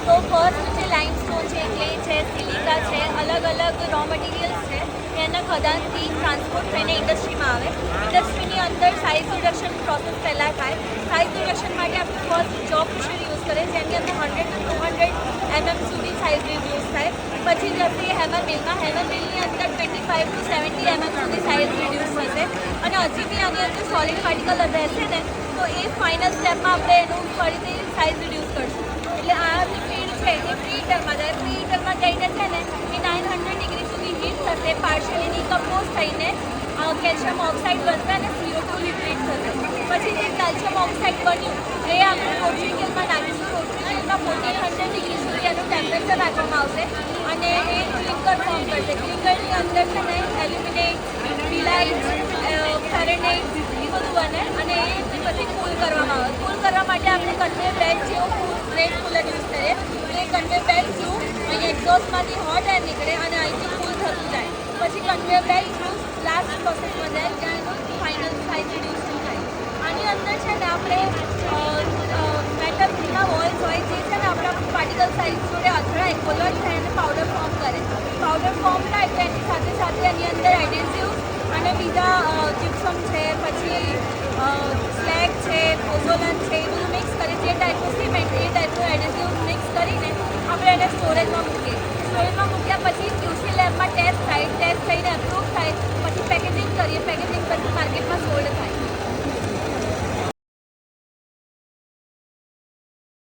તો ફર્સ્ટ છે લાઇમસ્ટોન છે, ક્લે છે, સિલિકા છે, અલગ અલગ રો મટીરિયલ્સ છે એના ખદાનથી ટ્રાન્સપોર્ટ થઈને ઇન્ડસ્ટ્રીમાં આવે. ઇન્ડસ્ટ્રીની અંદર સાઇઝ રિડક્શન પ્રોસેસ પહેલાં થાય. સાઇઝ રિડક્શન માટે આપણે ફર્સ્ટ જોબ પુશર યુઝ કરીએ જેની અંદર 100 to 200 સુધી સાઇઝ રિડ્યુસ થાય. પછી જશે હેમર મિલમાં. હેમર મિલની અંદર 25 to 70 સુધી સાઇઝ રિડ્યુસ થશે. અને હજી બી આની અંદર સોલિડ પાર્ટિકલ રહેશે ને તો એ ફાઇનલ સ્ટેપમાં આપણે એનું ફરીથી સાઇઝ રિડ્યુસ કરશું. એટલે આ જે ફીડ છે એ પ્રી હીટરમાં જાય. પ્રી હીટરમાં જઈને છે ને એ 900 ડિગ્રી સુધી હીટ થશે. પાર્શિયલી ડિકમ્પોઝ થઈને કેલ્શિયમ ઓક્સાઇડ બનશે અને CO2 લિક્વિડ થશે. પછી જે કેલ્શિયમ ઓક્સાઇડ બન્યું એ આપણે રોટરી કેલમાં નાખીશું. રોટરી કેલમાં 1400 ડિગ્રી સુધી એનું ટેમ્પરેચર રાખવામાં આવશે અને એ ક્લિંકર ફોર્મ કરશે. ક્લિંકરની અંદર છે ને એલ્યુમિનેટ, ડિલાઇટ, ફેરેનેટ એ બધું બને અને એ પછી કૂલ કરવામાં આવે. કૂલ કરવા માટે આપણે કન્વેયર બેલ્ટ જેવું ગ્રેટ કૂલર યુઝ કરીએ. એ કન્વેયર બેલ્ટ થ્રુ અહીં એક્ઝોસ્ટમાંથી હોટ એર નીકળે અને અહીંથી કૂલ થતું જાય. પછી કન્વેયર બેલ્ટ થ્રુ લાસ્ટ પ્રોસેસમાં જાય જ્યાં એનું ફાઇનલ સાઇઝ રિડ્યુસ થઈ જાય. આની અંદર છે ને આપણે મેટલના વોલ્સ હોય જે છે ને આપણા પાર્ટિકલ સાઇઝ જોડે અથડાય, કોલોઇડ થાય અને પાવડર ફોર્મ કરે. પાવડર ફોર્મ થાય તો એની સાથે સાથે એની અંદર એડેસિવ અને બીજા જીપ્સમ છે, પછી સ્લેગ છે, પોઝોલન છે, એ બધું મિક્સ કરી જે ટાઈપનું સિમેન્ટ એ ટાઈપનું એડેસિવ મિક્સ કરીને આપણે એને સ્ટોરેજમાં મૂકીએ. સ્ટોરેજમાં મૂક્યા પછી QC લેબમાં ટેસ્ટ થાય. ટેસ્ટ થઈને અપ્રૂવ થાય પછી પેકેજિંગ કરીએ. પેકેજિંગ પછી માર્કેટમાં સોલ્ડ થાય.